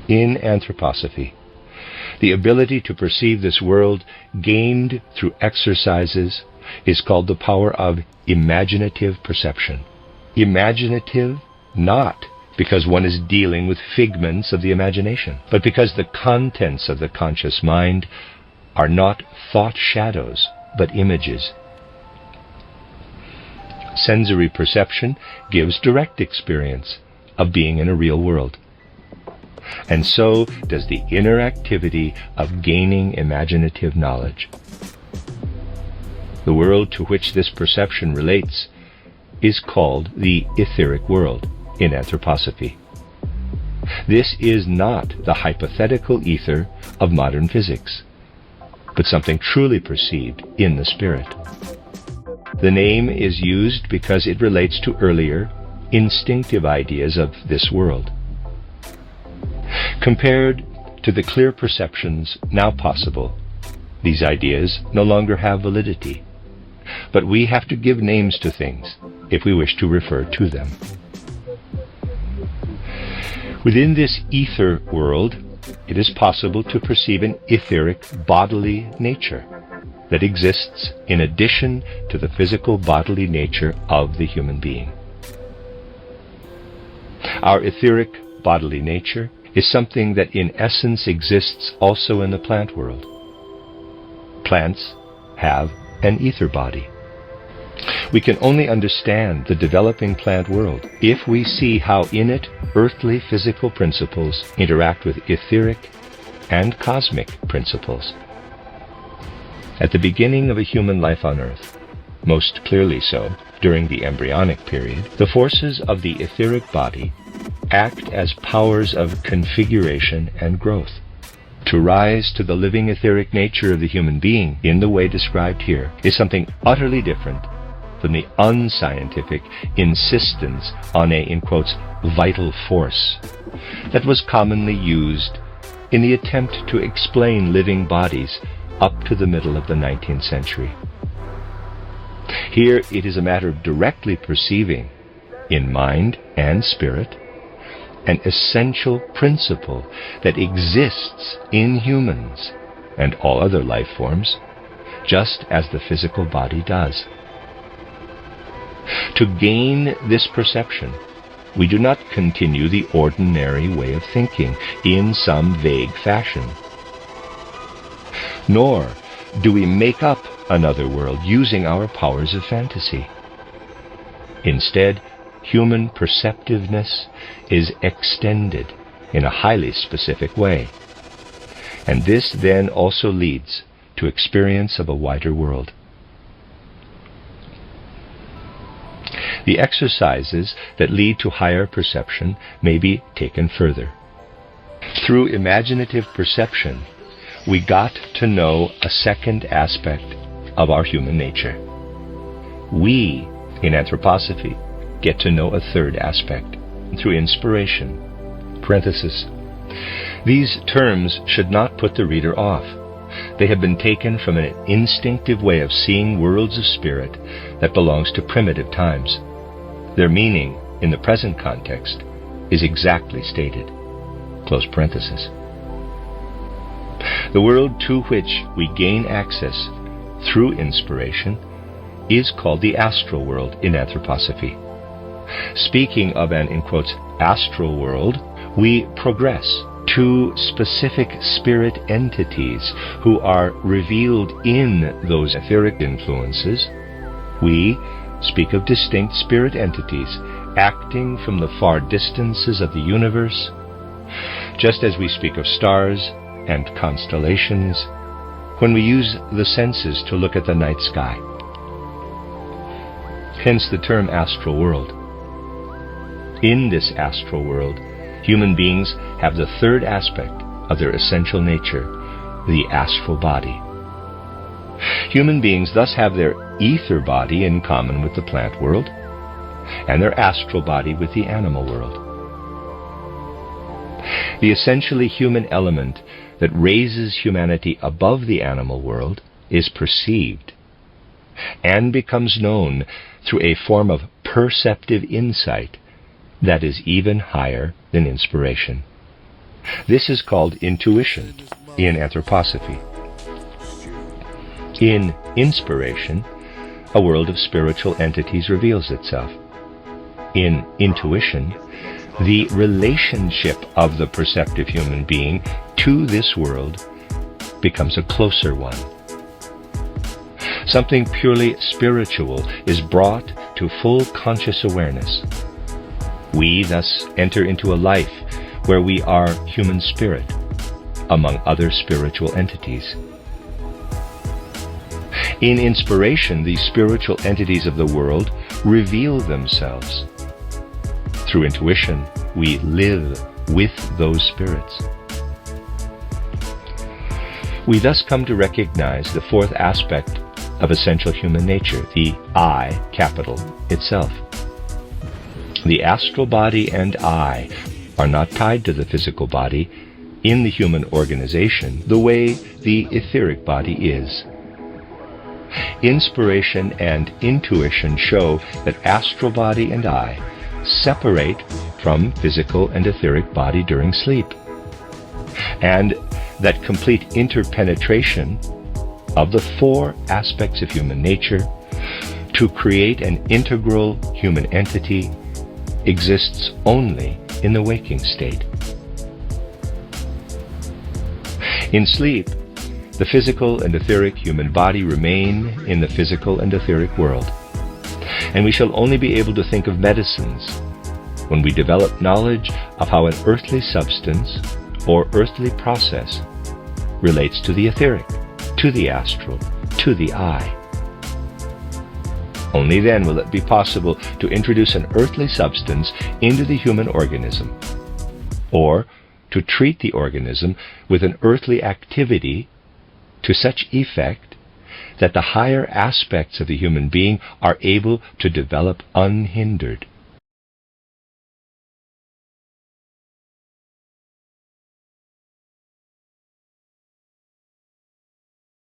in anthroposophy. The ability to perceive this world gained through exercises is called the power of imaginative perception. Imaginative not because one is dealing with figments of the imagination, but because the contents of the conscious mind are not thought shadows, but images. Sensory perception gives direct experience of being in a real world. And so does the inner activity of gaining imaginative knowledge. The world to which this perception relates is called the etheric world in anthroposophy. This is not the hypothetical ether of modern physics, but something truly perceived in the spirit. The name is used because it relates to earlier, instinctive ideas of this world. Compared to the clear perceptions now possible, these ideas no longer have validity, but we have to give names to things if we wish to refer to them. Within this ether world, it is possible to perceive an etheric bodily nature that exists in addition to the physical bodily nature of the human being. Our etheric bodily nature is something that in essence exists also in the plant world. Plants have an ether body. We can only understand the developing plant world if we see how in it earthly physical principles interact with etheric and cosmic principles. At the beginning of a human life on Earth, most clearly so during the embryonic period, the forces of the etheric body act as powers of configuration and growth. To rise to the living etheric nature of the human being in the way described here is something utterly different from the unscientific insistence on a, in quotes, vital force that was commonly used in the attempt to explain living bodies up to the middle of the 19th century. Here it is a matter of directly perceiving, in mind and spirit, an essential principle that exists in humans and all other life forms, just as the physical body does. To gain this perception, we do not continue the ordinary way of thinking in some vague fashion. Nor do we make up another world using our powers of fantasy. Instead, human perceptiveness is extended in a highly specific way, and this then also leads to experience of a wider world. The exercises that lead to higher perception may be taken further. Through imaginative perception, we got to know a second aspect of our human nature. We, in anthroposophy, get to know a third aspect through inspiration. Parenthesis. These terms should not put the reader off. They have been taken from an instinctive way of seeing worlds of spirit that belongs to primitive times. Their meaning, in the present context, is exactly stated. Close parenthesis. The world to which we gain access through inspiration is called the astral world in anthroposophy. Speaking of an, in quotes, astral world, we progress to specific spirit entities who are revealed in those etheric influences. We speak of distinct spirit entities acting from the far distances of the universe, just as we speak of stars and constellations when we use the senses to look at the night sky. Hence the term astral world. In this astral world, human beings have the third aspect of their essential nature, the astral body. Human beings thus have their ether body in common with the plant world, and their astral body with the animal world. The essentially human element that raises humanity above the animal world is perceived and becomes known through a form of perceptive insight that is even higher than inspiration. This is called intuition in anthroposophy. In inspiration, a world of spiritual entities reveals itself. In intuition, the relationship of the perceptive human being to this world becomes a closer one. Something purely spiritual is brought to full conscious awareness. We thus enter into a life where we are human spirit, among other spiritual entities. In inspiration, the spiritual entities of the world reveal themselves. Through intuition, we live with those spirits. We thus come to recognize the fourth aspect of essential human nature, the I, capital, itself. The astral body and I are not tied to the physical body in the human organization the way the etheric body is. Inspiration and intuition show that astral body and I separate from physical and etheric body during sleep, and that complete interpenetration of the four aspects of human nature to create an integral human entity exists only in the waking state. In sleep, the physical and etheric human body remain in the physical and etheric world, and we shall only be able to think of medicines when we develop knowledge of how an earthly substance or earthly process relates to the etheric, to the astral, to the I. Only then will it be possible to introduce an earthly substance into the human organism, or to treat the organism with an earthly activity to such effect that the higher aspects of the human being are able to develop unhindered.